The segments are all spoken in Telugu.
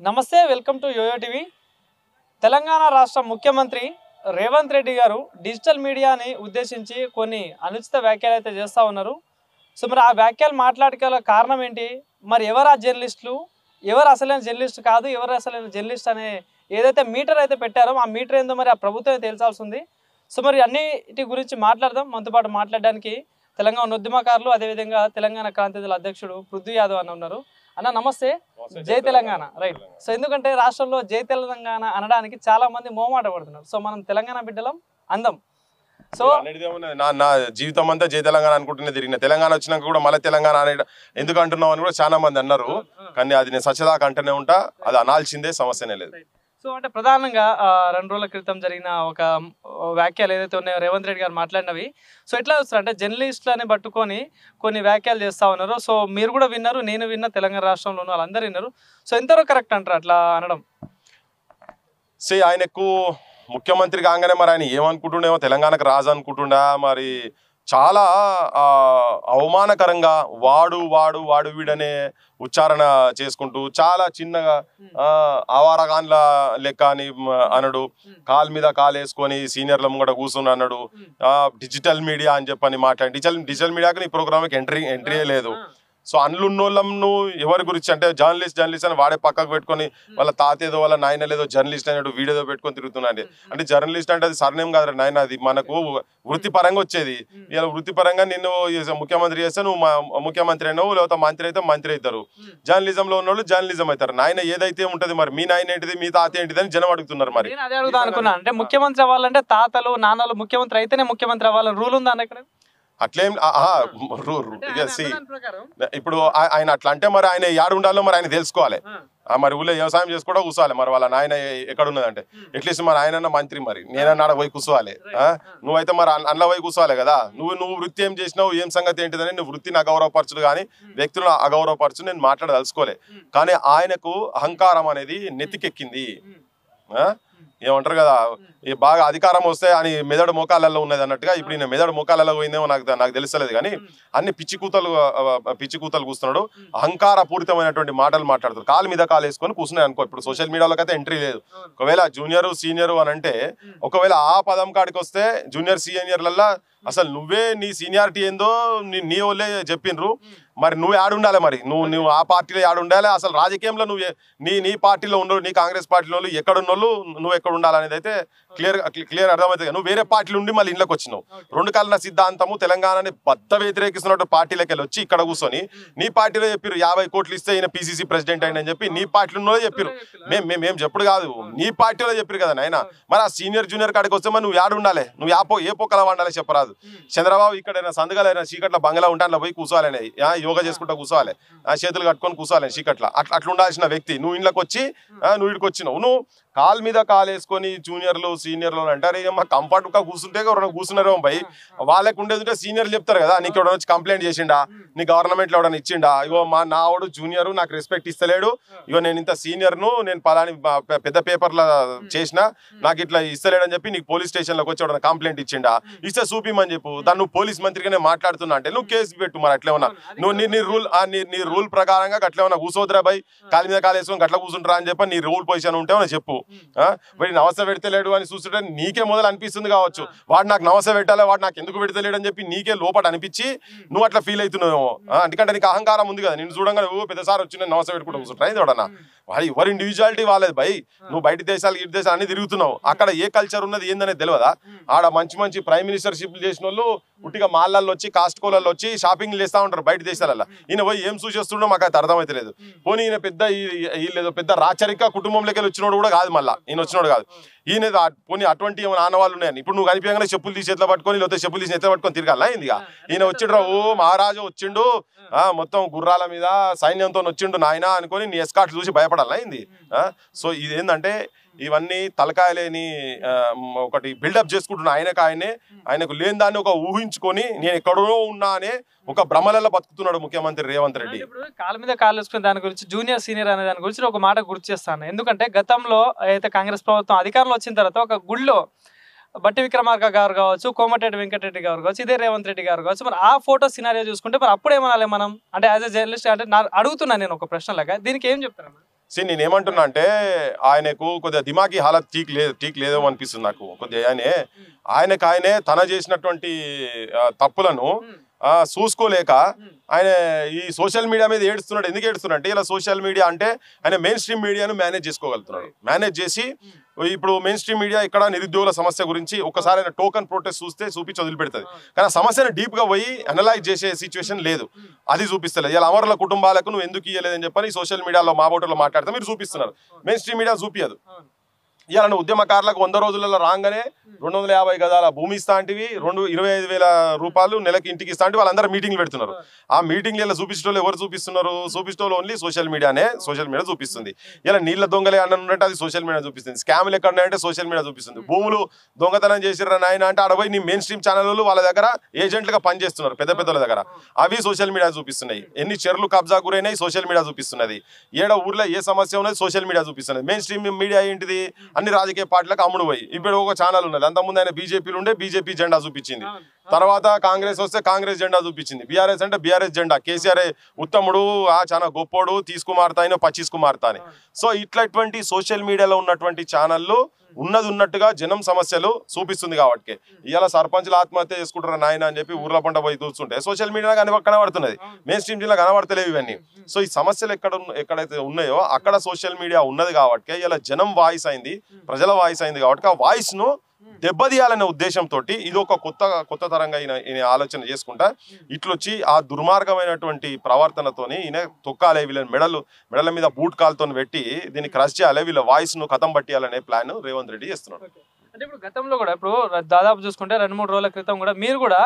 నమస్తే, welcome to YOYO TV. Telangana రాష్ట్ర ముఖ్యమంత్రి రేవంత్ రెడ్డి గారు డిజిటల్ మీడియాని ఉద్దేశించి కొన్ని అనుచిత వ్యాఖ్యలు అయితే చేస్తూ ఉన్నారు. సో మరి ఆ వ్యాఖ్యలు మాట్లాడగల కారణం ఏంటి, మరి ఎవరు ఆ జర్నలిస్టులు, ఎవరు అసలైన జర్నలిస్ట్ కాదు, ఎవరు అసలైన జర్నలిస్ట్ అనే ఏదైతే మీటర్ అయితే పెట్టారో ఆ మీటర్ ఏందో మరి ఆ ప్రభుత్వం తేల్చాల్సి ఉంది. సో మరి అన్నిటి గురించి మాట్లాడదాం. మనతో పాటు మాట్లాడడానికి తెలంగాణ ఉద్యమకారులు, అదేవిధంగా తెలంగాణ క్రాంతిదళ అధ్యక్షుడు పృథ్వీ యాదవ్ అన్న ఉన్నారు. అన్న నమస్తే. జై తెలంగాణ. రైట్. సో ఎందుకంటే రాష్ట్రంలో జై తెలంగాణ అనడానికి చాలా మంది మోమాట పడుతున్నారు. సో మనం తెలంగాణ బిడ్డలం అందం. సో నా జీవితం అంతా జై తెలంగాణ అనుకుంటూనే తిరిగిన. తెలంగాణ వచ్చినాక కూడా మళ్ళీ తెలంగాణ అనే ఎందుకు అంటున్నావు అని కూడా చాలా మంది అన్నారు. కానీ అది నేను సచ్చదాకా అంటూనే ఉంటా. అది అనాల్సిందే, సమస్యనే లేదు. సో అంటే ప్రధానంగా 2 రోజుల క్రితం జరిగిన ఒక వ్యాఖ్యలు ఏదైతే ఉన్నాయో రేవంత్ రెడ్డి గారు మాట్లాడినవి, సో ఎట్లా వస్తారు అంటే జర్నలిస్టులని పట్టుకొని కొన్ని వ్యాఖ్యలు చేస్తూ ఉన్నారు. సో మీరు కూడా విన్నారు, నేను విన్నా, తెలంగాణ రాష్ట్రంలో ఉన్న వాళ్ళందరూ విన్నారు. సో ఎంతవరకు కరెక్ట్ అంటారు అట్లా అనడం? ఆయనకు ముఖ్యమంత్రి కాగానే మరి ఆయన ఏమనుకుంటుండేమో, తెలంగాణకు రాజు అనుకుంటుండా, మరి చాలా అవమానకరంగా వాడు వీడనే ఉచ్చారణ చేసుకుంటూ చాలా చిన్నగా ఆవారగాన్ల లెక్క అని అనడు, కాలు మీద కాలు వేసుకొని సీనియర్ల ముంగట కూర్చుని అన్నాడు. డిజిటల్ మీడియా అని చెప్పని మాట్లాడి డిజిటల్ మీడియాకి నీ ప్రోగ్రామ్కి ఎంట్రీ లేదు. సో అందులున్నోళ్ళను ఎవరి గురించి అంటే జర్నలిస్ట్ అని వాడే పక్కకు పెట్టుకొని వాళ్ళ తాతేదో వాళ్ళ నాయన లేదో జర్నలిస్ట్ అయినట్టు వీడేదో పెట్టుకొని తిరుగుతున్నాడు. అంటే జర్నలిస్ట్ అంటే అది సర్నేమ్ కాదు నాయన, అది మనకు వృత్తిపరంగా వచ్చేది. ఇలా వృత్తిపరంగా నిన్ను ముఖ్యమంత్రి చేస్తే నువ్వు ముఖ్యమంత్రి అయినావు, లేకపోతే మంత్రి అయితే మంత్రి అవుతారు. జర్నలిజంలో ఉన్న వాళ్ళు జర్నలిజం అవుతారు. నాయన ఏదైతే ఉంటది, మరి మీ నాయన ఏంటిది, మీ తాత ఏంటిది అని జనం అడుగుతున్నారు. మరి అదే అడుగుతా అనుకున్నా. అంటే ముఖ్యమంత్రి అవ్వాలంటే తాతలు నాన్నలు ముఖ్యమంత్రి అయితేనే ముఖ్యమంత్రి అవ్వాలని రూల్ ఉందా అన్న? ఇక్కడ అట్లేం ఇప్పుడు ఆయన అట్లా అంటే మరి ఆయన ఏడు ఉండాలో మరి ఆయన తెలుసుకోవాలి. మరి ఊళ్ళో వ్యవసాయం చేసుకోవడం కూర్చోవాలి. మరి వాళ్ళ నాయన ఎక్కడ ఉన్నదంటే అట్లీస్ట్ మరి ఆయన మంత్రి, మరి నేనన్నా పోయి కూర్చోవాలి. నువ్వైతే మరి అందులో పోయి కూర్చోవాలి కదా. నువ్వు వృత్తి ఏం చేసినావు, ఏం సంగతి ఏంటిదని నువ్వు వృత్తిని అగౌరవపరచుడు కానీ వ్యక్తులను అగౌరవపరచు నేను మాట్లాడదలుచుకోలే. కానీ ఆయనకు అహంకారం అనేది నెత్తికెక్కింది. ఏమంటారు కదా, బాగా అధికారం వస్తే అని మెదడు మోకాళ్ళల్లో ఉన్నది అన్నట్టుగా ఇప్పుడు ఈయన మెదడు మోకాళ్ళలో పోయిందేమో నాకు తెలుస్తలేదు. కానీ అన్ని పిచ్చి కూతలు కూస్తున్నాడు. అహంకారపూరితమైనటువంటి మాటలు మాట్లాడుతారు. కాలు మీద కాలు వేసుకొని కూర్చున్నాయి అనుకో. ఇప్పుడు సోషల్ మీడియాలోకి అయితే ఎంట్రీ లేదు. ఒకవేళ జూనియర్ సీనియర్ అని అంటే, ఒకవేళ ఆ పదం కాడికి వస్తే జూనియర్ సీనియర్లల్లా అసలు నువ్వే నీ సీనియారిటీ ఏందో నీ వాళ్ళే చెప్పిండ్రు. మరి నువ్వు ఆడుండాలి, మరి నువ్వు ఆ పార్టీలో ఆడుండాలి. అసలు రాజకీయంలో నువ్వు నీ పార్టీలో ఉన్నోళ్ళు, నీ కాంగ్రెస్ పార్టీలో ఎక్కడున్నోళ్ళు, నువ్వు ఎక్కడ ఉండాలనేది అయితే క్లియర్ అర్థమవుతుంది. నువ్వు వేరే పార్టీలు ఉండి మళ్ళీ ఇంట్లోకి వచ్చినావు. 2 కళ్ళ సిద్ధాంతము తెలంగాణని బద్ద వ్యతిరేకిస్తున్నట్టు పార్టీలకి వెళ్ళి వచ్చి ఇక్కడ కూర్చొని నీ పార్టీలో చెప్పారు 50 కోట్లు ఇస్తే ఈయన PCC ప్రెసిడెంట్ అయిన చెప్పి నీ పార్టీలో చెప్పారు. మేము చెప్పుడు కాదు, నీ పార్టీలో చెప్పారు కదా నాయన. మరి ఆ సీనియర్ జూనియర్ కాడికి వస్తే మరి నువ్వు ఆడుండాలి, నువ్వు ఏ పొక్కల వండాలి చెప్పరాదు. చంద్రబాబు ఇక్కడ సందుగలైన చీకట్ల బంగ్లా ఉంటే అందులో పోయి కూర్చోవాలని, యోగా చేసుకుంటా కూర్చోవాలి, చేతులు కట్టుకొని కూర్చోవాలి చీకట్ల. అట్లా ఉండాల్సిన వ్యక్తి నువ్వు ఇంట్లోకి వచ్చి నువ్వు ఇక్కడికి వచ్చినావు. నువ్వు కాలు మీద కాలు వేసుకొని జూనియర్లు సీనియర్లు అంటారు. మా కంఫర్ట్గా కూర్చుంటే ఎవరైనా కూర్చున్నారేమో భయ్, వాళ్ళకి ఉండేది ఉంటే సీనియర్లు చెప్తారు కదా, నీకు ఎవరైనా వచ్చి కంప్లైంట్ చేసిండా, నీ గవర్నమెంట్లో ఎవరైనా ఇచ్చిండా, ఇగో నా వాడు జూనియర్ నాకు రెస్పెక్ట్ ఇస్తలేడు, ఇగో నేను ఇంత సీనియర్ను, నేను పలాని పెద్ద పేపర్లో చేసిన నాకు ఇట్లా ఇస్తలేడు అని చెప్పి నీకు పోలీస్ స్టేషన్లోకి వచ్చి ఎవరైనా కంప్లైంట్ ఇచ్చిండా, ఇస్తే చూపిమని చెప్పు. దాన్ని నువ్వు పోలీస్ మంత్రిగానే మాట్లాడుతున్నా అంటే నువ్వు కేసు పెట్టు. మరి అట్లేమన్నా నువ్వు నీ రూల్ ప్రకారంగా అట్లేమన్నా కూర్చోద్రా భయ్, కాలు మీద కాలు వేసుకొని అట్లా కూర్చుంటారా అని చెప్పి నీ రూల్ పొజిషన్ ఉంటే చెప్పు. వాడి నవస పెడతలేడు అని చూస్తుంటే నీకే మొదలు అనిపిస్తుంది కావచ్చు, వాడు నాకు నవస పెట్టాలి, వాడు నాకు ఎందుకు పెడతలేడు అని చెప్పి నీకే లోపల అనిపించి నువ్వు అట్లా ఫీల్ అవుతున్నావు. ఎందుకంటే నీకు అహంకారం ఉంది కదా. నేను చూడంగా పెద్దసారి వచ్చి నేను నవస పెట్టుకుంటూ కూర్చుంటా చూడన్నా. వాడు ఎవరి ఇండివిజువాలిటీ వాళ్ళది భయ్. నువ్వు బయట దేశాలు ఇటు దేశాలు అన్ని తిరుగుతున్నావు, అక్కడ ఏ కల్చర్ ఉన్నది ఏందనేది తెలియదా? ఆడ మంచి ప్రైమ్ మినిస్టర్షిప్లు చేసిన వాళ్ళు ఉట్టిగా మాళ్ళల్లో వచ్చి కాస్ట్కోలలో వచ్చి షాపింగ్ చేస్తూ ఉంటారు బయట దేశాలలో. ఈయన పోయి ఏం చూసేస్తుండో మాకు అయితే అర్థమైతలేదు. పోనీ ఈయన వీళ్ళేదో పెద్ద రాచరిక కుటుంబంలోకి వచ్చినోడు కూడా కాదు, మళ్ళీ ఈయన వచ్చినోడు కాదు. ఈయన పోనీ అటువంటి ఏమైనా ఆనవాళ్ళు ఉన్నాయని ఇప్పుడు నువ్వు కనిపించగానే చెప్పులు తీసి ఎట్లా పట్టుకొని, లేకపోతే చెప్పులు తీసి ఎట్లా పట్టుకొని తిరగాల ఇందిగా. ఈయన వచ్చిండ్రా, ఓ మహారాజు వచ్చిండు, మొత్తం గుర్రాల మీద సైన్యంతో వచ్చిండు నాయన అనుకొని నీ ఎస్కాట్ చూసి భయపడాలా అయింది. సో ఇదేంటంటే ఇవన్నీ తలకాయలేని ఒకటి బిల్డప్ చేసుకుంటున్నా. ఆయనకు లేని దాన్ని ఒక ఊహించుకొని నేను ఎక్కడో ఉన్నా అనే ఒక భ్రమలలో బతుకుతున్నాడు ముఖ్యమంత్రి రేవంత్ రెడ్డి. ఇప్పుడు కాళ్ళ మీద కాళ్ళు వేసుకునే దాని గురించి, జూనియర్ సీనియర్ అనే దాని గురించి ఒక మాట గుర్తు చేస్తాను. ఎందుకంటే గతంలో అయితే కాంగ్రెస్ ప్రభుత్వం అధికారంలో వచ్చిన తర్వాత ఒక గుళ్ళో బట్టి విక్రమార్క గారు కావచ్చు, కోమటిరెడ్డి వెంకటరెడ్డి గారు కావచ్చు, ఇదే రేవంత్ రెడ్డి గారు కావచ్చు, మరి ఆ ఫోటో సినారియో చూసుకుంటే మరి అప్పుడు ఏమనాలి మనం? అంటే యాజ్ ఎ జర్నలిస్ట్ అంటే అడుగుతున్నా నేను ఒక ప్రశ్న లాగా, దీనికి ఏం చెప్తారమ్మా? నేను ఏమంటున్నా అంటే ఆయనకు కొద్దిగా దిమాగి హాలత్ ఠీక్ లేదో అనిపిస్తుంది నాకు కొద్దిగా. ఆయనే తన చేసినటువంటి తప్పులను చూసుకోలేక ఆయన ఈ సోషల్ మీడియా మీద ఏడుస్తున్నాడు. ఎందుకు ఏడుస్తున్నాడు అంటే ఇలా సోషల్ మీడియా అంటే ఆయన మెయిన్ స్ట్రీమ్ మీడియాను మేనేజ్ చేసుకోగలుగుతున్నాడు. మేనేజ్ చేసి ఇప్పుడు మెయిన్ స్ట్రీమ్ మీడియా ఇక్కడ నిరుద్యోగుల సమస్య గురించి ఒకసారి ఆయన టోకన్ ప్రొటెస్ట్ చూపించి వదిలిపెడుతుంది. కానీ ఆ సమస్యను డీప్ గా పోయి అనలైజ్ చేసే సిచ్యువేషన్ లేదు, అది చూపిస్తలేదు. ఇలా అమరుల కుటుంబాలకు నువ్వు ఎందుకు ఇయ్యలేదని చెప్పని సోషల్ మీడియాలో మా బోటలో మాట్లాడితే మీరు చూపిస్తున్నారు, మెయిన్ స్ట్రీమ్ మీడియా చూపియదు. ఇవాళ ఉద్యమకారులకు 100 రోజులలో రాగానే 250 గదాల భూమి ఇస్తా అంటివి, 25,000 రూపాయలు నెలకి ఇంటికి ఇస్తా అంటే వాళ్ళందరూ మీటింగ్లు పెడుతున్నారు. ఆ మీటింగ్లలో చూపించడం ఎవరు చూపిస్తున్నారు? చూపించడం ఓన్లీ సోషల్ మీడియా చూపిస్తుంది. ఇలా నీళ్ళ దొంగలే అన్నంటే అది సోషల్ మీడియా చూపిస్తుంది. స్కామ్లు ఎక్కడ ఉన్నాయంటే సోషల్ మీడియా చూపిస్తుంది. భూములు దొంగతనం చేసిర్రా నాయన అంటే అడవై నీ మెయిన్ స్ట్రీమ్ ఛానళ్ళు వాళ్ళ దగ్గర ఏజెంట్లుగా పనిచేస్తున్నారు పెద్దల దగ్గర, అవి సోషల్ మీడియా చూపిస్తున్నాయి. ఎన్ని చెర్లు కబ్జా గురైనాయి సోషల్ మీడియా చూపిస్తున్నది. ఏడ ఊర్లో ఏ సమస్య ఉన్నది సోషల్ మీడియా చూపిస్తున్నది. మెయిన్ స్ట్రీమ్ మీడియా ఏంటిది? అన్ని రాజకీయ పార్టీలకు అమ్ముడు పోయి ఇప్పుడు ఒక ఛానల్ ఉన్నది. అంతకుముందు ఆయన బీజేపీలు ఉండే బీజేపీ జెండా చూపించింది, తర్వాత కాంగ్రెస్ వస్తే కాంగ్రెస్ జెండా చూపించింది, బీఆర్ఎస్ అంటే బీఆర్ఎస్ జెండా, కేసీఆర్ ఉత్తముడు చాలా గొప్పోడు తీసుకుమారుతా అయినా పచ్చిసుకుమారుతా అని. సో ఇట్లాంటి సోషల్ మీడియాలో ఉన్నటువంటి ఛానళ్ళు ఉన్నట్టుగా జనం సమస్యలు చూపిస్తుంది. కాబట్టి ఇవాళ సర్పంచ్లు ఆత్మహత్య చేసుకుంటారు నాయన అని చెప్పి ఊర్ల పంట పోయి చూస్తుంటే సోషల్ మీడియా కనబడుతున్నది, మెయిన్ స్ట్రీమ్ జిల్లా కనబడతలేవు ఇవన్నీ. సో ఈ సమస్యలు ఎక్కడైతే ఉన్నాయో అక్కడ సోషల్ మీడియా ఉన్నది కాబట్టి ఇలా జనం వాయిస్ అయింది, ప్రజల వాయిస్ అయింది కాబట్టి ఆ వాయిస్ ను దెబ్బతీయాలనే ఉద్దేశంతో ఇది ఒక కొత్త తరంగా ఈయన ఆలోచన చేసుకుంటా ఇట్లొచ్చి ఆ దుర్మార్గమైనటువంటి ప్రవర్తనతోని ఈయన తొక్కాలే, వీళ్ళని మెడల మీద బూట్ కాల్తో పెట్టి దీన్ని క్రష్ చేయాలి, వీళ్ళ వాయిస్ ను కథం పట్టియాలనే ప్లాన్ రేవంత్ రెడ్డి చేస్తున్నాడు. అంటే ఇప్పుడు గతంలో కూడా ఇప్పుడు దాదాపు చూసుకుంటే 2-3 రోజుల క్రితం కూడా మీరు కూడా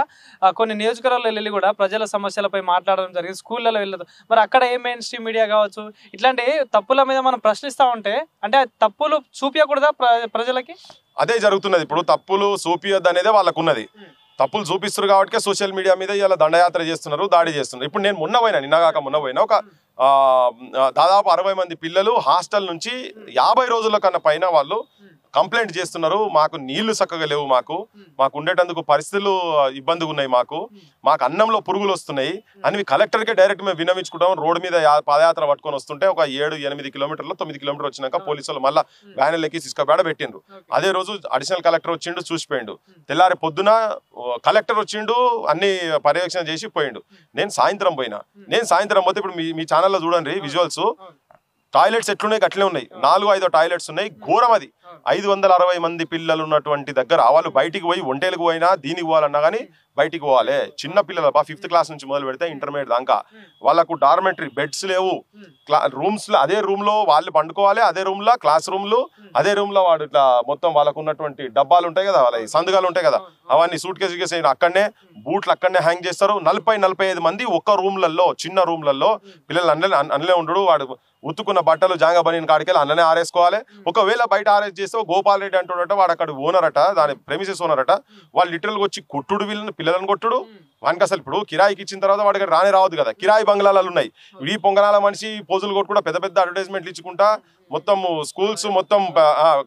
కొన్ని నియోజకవర్గాల్లో వెళ్ళి కూడా ప్రజల సమస్యలపై మాట్లాడడం జరిగింది, స్కూళ్ళలో వెళ్ళదు. మరి అక్కడ ఏ మెయిన్ స్ట్రీమ్ మీడియా కావచ్చు ఇట్లాంటి తప్పుల మీద మనం ప్రశ్నిస్తూ ఉంటే అంటే తప్పులు చూపించకూడదా ప్రజలకి? అదే జరుగుతున్నది. ఇప్పుడు తప్పులు చూపియొద్దు అనేదే వాళ్ళకు ఉన్నది. తప్పులు చూపిస్తారు కాబట్టి సోషల్ మీడియా మీద ఇలా దండయాత్ర చేస్తున్నారు, దాడి చేస్తున్నారు. ఇప్పుడు నేను నిన్నగాక మొన్న పోయినా ఒక దాదాపు 60 మంది పిల్లలు హాస్టల్ నుంచి 50 రోజుల కన్నా పైన వాళ్ళు కంప్లైంట్ చేస్తున్నారు, మాకు నీళ్లు చక్కగా లేవు, మాకు ఉండేటందుకు పరిస్థితులు ఇబ్బందిగా ఉన్నాయి, మాకు అన్నంలో పురుగులు వస్తున్నాయి అని కలెక్టర్కే డైరెక్ట్ మేము విన్నవించుకుంటాం. రోడ్డు మీద పాదయాత్ర పట్టుకొని వస్తుంటే ఒక 7-8 కిలోమీటర్లు 9 కిలోమీటర్లు వచ్చినాక పోలీసులు మళ్ళీ వ్యాన్లు ఎక్కి సిస్కబేడ పెట్టిండ్రు. అదే రోజు అడిషనల్ కలెక్టర్ వచ్చిండు, చూసిపోయిండు. తెల్లారి పొద్దున కలెక్టర్ వచ్చిండు, అన్ని పర్యవేక్షణ చేసి పోయిండు. నేను సాయంత్రం పోతే ఇప్పుడు మీ ఛానల్లో చూడండి విజువల్స్, టాయిలెట్స్ ఎట్లున్నాయి అట్లే ఉన్నాయి, 4-5 టాయిలెట్స్ ఉన్నాయి. ఘోరం అది. 560 మంది పిల్లలు ఉన్నటువంటి దగ్గర వాళ్ళు బయటికి పోయి ఒంటేలకు పోయినా దీనికి పోవాలన్నా కానీ బయటికి పోవాలి. చిన్న పిల్లలు 5th క్లాస్ నుంచి మొదలు పెడితే ఇంటర్మీడియట్ దాకా వాళ్ళకు డార్మెటరీ బెడ్స్ లేవు, రూమ్స్ లో అదే రూమ్ లో వాళ్ళు పండుకోవాలి, అదే రూమ్ లో క్లాస్ రూమ్లు, అదే రూమ్ లో వాడు ఇట్లా మొత్తం వాళ్ళకు ఉన్నటువంటి డబ్బాలు ఉంటాయి కదా, వాళ్ళ సందుగాలు ఉంటాయి కదా, అవన్నీ సూట్ కేసు అక్కడనే బూట్లు అక్కడనే హ్యాంగ్ చేస్తారు. 40-45 మంది ఒక్క రూమ్లలో, చిన్న రూమ్లలో పిల్లలు అన్నలే ఉండడు. వాడు ఉతుకున్న బట్టలు జాంగా బనీన్ కాడికెళ్ళి అన్ననే ఆరేసుకోవాలి. ఒకవేళ బయట ఆరేసి చేస్తే గోపాల్ రెడ్డి అంటుడట, వాడు అక్కడ ఓనరట, దాని ప్రెమిసెస్ ఓనరట, వాళ్ళు లిటరల్గా వచ్చి కొట్టుడు, పిల్లలను కొట్టుడు. వానికి అసలు ఇప్పుడు కిరాయికి ఇచ్చిన తర్వాత వాడికి రావద్దు కదా, కిరాయి బంగ్లాలు ఉన్నాయి. ఈ పొంగనాల మనిషి పోజులు కొట్టుకుంటా పెద్ద అడ్వర్టైజ్మెంట్లు ఇచ్చుకుంటా మొత్తం స్కూల్స్ మొత్తం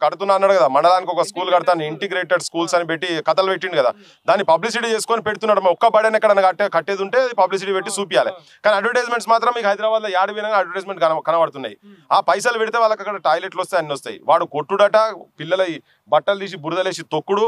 కడుతున్నా అన్నాడు కదా, మండలానికి ఒక స్కూల్ కడతాను, ఇంటిగ్రేటెడ్ స్కూల్స్ అని పెట్టి కథలు పెట్టిండు కదా, దాన్ని పబ్లిసిటీ చేసుకొని పెడుతున్నాడు. ఒక్క బడని ఎక్కడ కట్టేది ఉంటే పబ్లిసిటీ పెట్టి చూపించాలి. కానీ అడ్వర్టైజ్మెంట్స్ మాత్రం మీకు హైదరాబాద్ లో యాడ్ వినంగా అడ్వర్టైజ్మెంట్ కనబడుతున్నాయి. ఆ పైసలు పెడితే వాళ్ళకి అక్కడ టాయిలెట్లు వస్తాయి, అన్ని వస్తాయి. వాడు కొట్టుడట, పిల్లల బట్టలు తీసి బురదలేసి తొక్కుడు,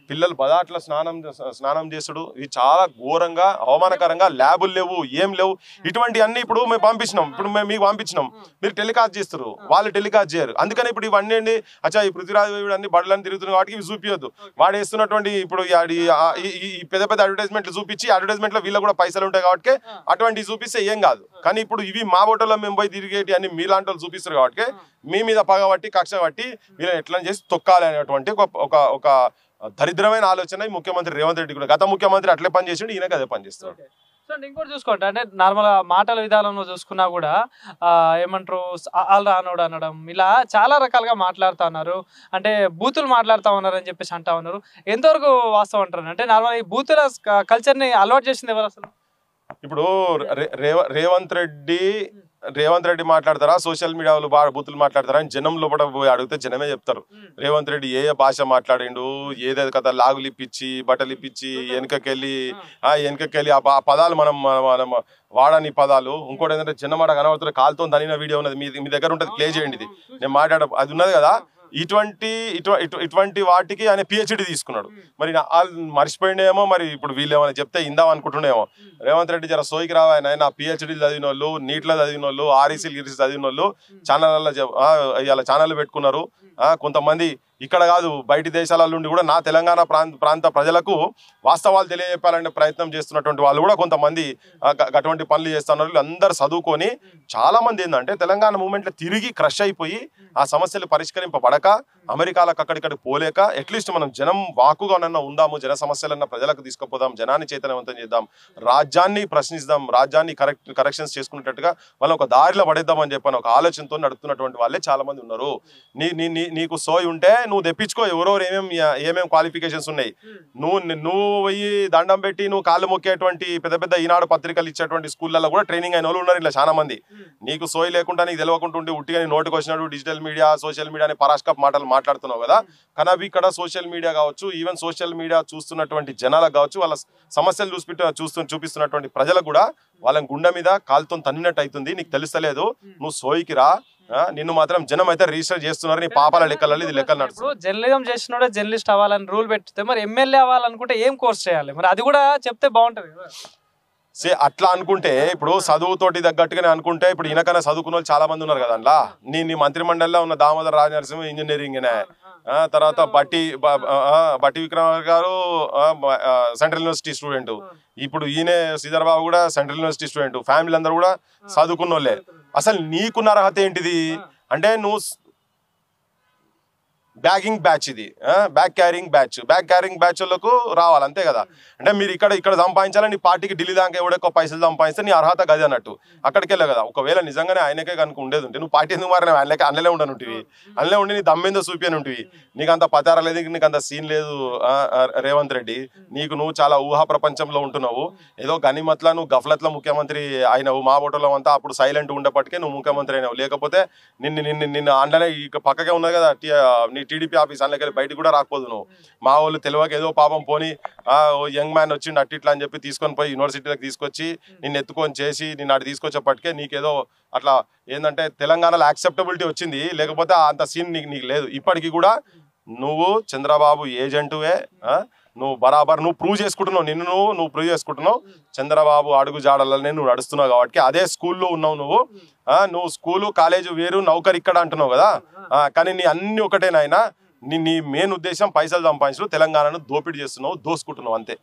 పిల్లలు బదాట్ల స్నానం చేసుడు, ఇది చాలా ఘోరంగా అవమానకరంగా. ల్యాబులు లేవు, ఏం లేవు. ఇటువంటి అన్ని ఇప్పుడు మేము పంపించినాం, మేము మీకు పంపించినాం, మీరు టెలికాస్ట్ చేస్తారు, వాళ్ళు టెలికాస్ట్ చేయరు. అందుకని ఇప్పుడు ఇవన్నీ అండి అచ్చా ఈ పృథ్వీరాజ్ అన్ని బడులని తిరుగుతున్న వాటికి ఇవి చూపించొద్దు. వాడు వేస్తున్నటువంటి ఇప్పుడు ఈ పెద్ద అడ్వర్టైజ్మెంట్లు చూపించి అడ్వర్టైజ్మెంట్ లో వీళ్ళు కూడా పైసలు ఉంటాయి కాబట్టి అటువంటివి చూపిస్తే ఏం కాదు. కానీ ఇప్పుడు ఇవి మా బోటలో మేము పోయి తిరిగేటి అన్ని మీలాంటి వాళ్ళు చూపిస్తారు కాబట్టి మీ మీద పగబట్టి కక్ష పట్టి వీళ్ళని ఎట్లా చేసి తొక్కాలి అనేటువంటి ఒక దరిద్రమైన ఆలోచన ఈ ముఖ్యమంత్రి రేవంత్ రెడ్డి కూడా. గత ముఖ్యమంత్రి అట్లే పని చేసిండు, ఈయనకి అదే పని చేస్తాడు. సో ఇంకోటి చూసుకోండి, అంటే నార్మల్ మాటల విధానంలో చూసుకున్నా కూడా ఏమంటారు ఆల్ రానోడు అనడం, ఇలా చాలా రకాలుగా మాట్లాడుతూ ఉన్నారు. అంటే బూతులు మాట్లాడుతూ ఉన్నారు అని చెప్పేసి అంటా ఉన్నారు. ఎంతవరకు వాస్తవం అంటారు? అంటే నార్మల్ ఈ బూతుల కల్చర్ని అలవాటు చేసింది ఎవరు అసలు? ఇప్పుడు రేవంత్ రెడ్డి రేవంత్ రెడ్డి మాట్లాడతారా సోషల్ మీడియాలో బాగా బూతులు మాట్లాడతారా అని జనం లోపల పోయి అడిగితే జనమే చెప్తారు. రేవంత్ రెడ్డి ఏ భాష మాట్లాడిండు, ఏదేది కదా లాగులు ఇప్పించి బట్టలు ఇప్పించి వెనకకెళ్ళి ఆ పదాలు మనం వాడని పదాలు. ఇంకోటి ఏంటంటే జనమాట కనబడుతున్న కాలుతో దనిన వీడియో ఉన్నది, మీ దగ్గర ఉంటుంది, ప్లే చేయండి. ఇది నేను అది ఉన్నది కదా. ఇటువంటి వాటికి ఆయన పిహెచ్డి తీసుకున్నాడు. మరి మర్చిపోయిండేమో, మరి ఇప్పుడు వీళ్ళు ఏమైనా చెప్తే ఇందాం అనుకుంటుండేమో. రేవంత్ రెడ్డి జర సోయికి రావాయన, నా పిహెచ్డీలు చదివిన వాళ్ళు, నీట్లో చదివిన వాళ్ళు, ఆర్ఈసీలు చదివిన వాళ్ళు ఛానళ్ళలో ఇలా ఛానళ్ళు పెట్టుకున్నారు. కొంతమంది ఇక్కడ కాదు బయటి దేశాల నుండి కూడా నా తెలంగాణ ప్రాంత ప్రజలకు వాస్తవాలు తెలియజెప్పాలనే ప్రయత్నం చేస్తున్నటువంటి వాళ్ళు కూడా కొంతమంది అటువంటి పనులు చేస్తున్నారు. అందరు చదువుకొని చాలా మంది ఏంటంటే తెలంగాణ మూమెంట్లో తిరిగి క్రష్ అయిపోయి ఆ సమస్యలు పరిష్కరింపబడక అమెరికాలకు అక్కడిక్కడ పోలేక అట్లీస్ట్ మనం జనం వాకుగానన్నా ఉందాము, జన సమస్యలన్నా ప్రజలకు తీసుకుపోదాం, జనాన్ని చైతన్యవంతం చేద్దాం, రాజ్యాన్ని ప్రశ్నిస్తాం, రాజ్యాన్ని కరెక్షన్స్ చేసుకునేటట్టుగా వాళ్ళని ఒక దారిలో పడేద్దామని చెప్పని ఒక ఆలోచనతో నడుపుతున్నటువంటి వాళ్ళే చాలా మంది ఉన్నారు. నీకు సోయి ఉంటే నువ్వు తెప్పించుకో, ఎవరెవరు ఏమేమి క్వాలిఫికేషన్స్ ఉన్నాయి. నువ్వు పోయి దండం పెట్టి నువ్వు కాళ్ళు మొక్కేటువంటి పెద్ద ఈనాడు పత్రికలు ఇచ్చేటువంటి స్కూళ్ళల్లో కూడా ట్రైనింగ్ అయిన వాళ్ళు ఉన్నారు ఇలా చాలా మంది. నీకు సోయి లేకుండా నీకు తెలియకుండా ఉండి ఉట్టిగా నోటికి వచ్చినట్టు డిజిటల్ మీడియా సోషల్ మీడియా అనే పరాష్కప్ మాటలు మాట్లాడుతున్నావు కదా. కానీ అవి ఇక్కడ సోషల్ మీడియా కావచ్చు, ఈవెన్ సోషల్ మీడియా చూస్తున్నటువంటి జనాలకు కావచ్చు, వాళ్ళ సమస్యలు చూపిస్తున్నటువంటి ప్రజలకు కూడా వాళ్ళని గుండె మీద కాలుతో తన్నినట్టు అవుతుంది. నీకు తెలుస్తలేదు, నువ్వు సోయికి రా. నిన్ను మాత్రం జనం అయితే రిజిస్టర్ చేస్తున్నారు, నీ పాపాల లెక్కలు ఇది లెక్కలు నడుస్తుంది. జర్నలిజం చేసినోడే జర్నలిస్ట్ అవ్వాలని రూల్ పెడితే మరి ఎమ్మెల్యే అవ్వాలనుకుంటే ఏం కోర్స్ చేయాలి? మరి అది కూడా చెప్తే బాగుంటది. అట్లా అనుకుంటే ఇప్పుడు చదువుతోటి తగ్గట్టుగానే అనుకుంటే ఇప్పుడు ఈయనకన్నా చదువుకున్న వాళ్ళు చాలా మంది ఉన్నారు కదా. అందులో నీ మంత్రిమండలిలో ఉన్న దామోదర్ రాజనరసింహ ఇంజనీరింగ్, తర్వాత బట్టి విక్రమార్క గారు సెంట్రల్ యూనివర్సిటీ స్టూడెంట్, ఇప్పుడు ఈయన శ్రీధర్ బాబు కూడా సెంట్రల్ యూనివర్సిటీ స్టూడెంట్, ఫ్యామిలీ అందరూ కూడా చదువుకున్న వాళ్ళే. అసలు నీకున్న అర్హత ఏంటిది అంటే నువ్వు బ్యాగింగ్ బ్యాచ్, ఇది బ్యాగ్ క్యారింగ్ బ్యాచ్ వాళ్ళకు రావాలి అంతే కదా. అంటే మీరు ఇక్కడ సంపాదించాలని నీ పార్టీకి ఢిల్లీ దాకా ఎవడెక్కువ పైసలు సంపాదిస్తే నీ అర్హత గది అన్నట్టు అక్కడికి వెళ్ళే కదా. ఒకవేళ నిజంగానే ఆయనకే కనుక ఉండేది ఉంటే నువ్వు పార్టీ ఎందుకు మారినా అందులో ఉండనుంటివి, అందులో ఉండి నీ దమ్మేందో చూపియని ఉంటివి. నీకు అంత పతార లేదు, నీకు అంత సీన్ లేదు రేవంత్ రెడ్డి. నువ్వు చాలా ఊహా ప్రపంచంలో ఉంటున్నావు. ఏదో గనిమత్లా నువ్వు గఫ్లత్లో ముఖ్యమంత్రి అయినావు, మా ఓటర్లో అంతా అప్పుడు సైలెంట్ ఉండేప్పటికే నువ్వు ముఖ్యమంత్రి అయినావు. లేకపోతే నిన్ను అందులోనే పక్కకే ఉన్నది కదా టీడీపీ ఆఫీస్, అందులోకి బయటకు కూడా రాకపోదు నువ్వు. మా వాళ్ళు తెలియక ఏదో పాపం పోని యంగ్ మ్యాన్ వచ్చిండు ఇట్లా అని చెప్పి తీసుకొని పోయి యూనివర్సిటీలకు తీసుకొచ్చి నిన్ను ఎత్తుకొని చేసి నిన్ను అటు తీసుకొచ్చేప్పటికే నీకేదో అట్లా ఏంటంటే తెలంగాణలో యాక్సెప్టబిలిటీ వచ్చింది. లేకపోతే అంత సీన్ నీకు లేదు. ఇప్పటికీ కూడా నువ్వు చంద్రబాబు ఏజెంటువే. నువ్వు బరాబర్ నువ్వు ప్రూవ్ చేసుకుంటున్నావు, నువ్వు ప్రూవ్ చేసుకుంటున్నావు. చంద్రబాబు అడుగు జాడలనే నువ్వు నడుస్తున్నావు కాబట్టి అదే స్కూల్లో ఉన్నావు నువ్వు స్కూలు కాలేజీ వేరు, నౌకరు ఇక్కడ అంటున్నావు కదా. కానీ నీ అన్ని ఒకటేనాయన, నీ మెయిన్ ఉద్దేశం పైసలు సంపాదించడం, తెలంగాణను దోపిడీ చేస్తున్నావు, దోసుకుంటున్నావు అంతే.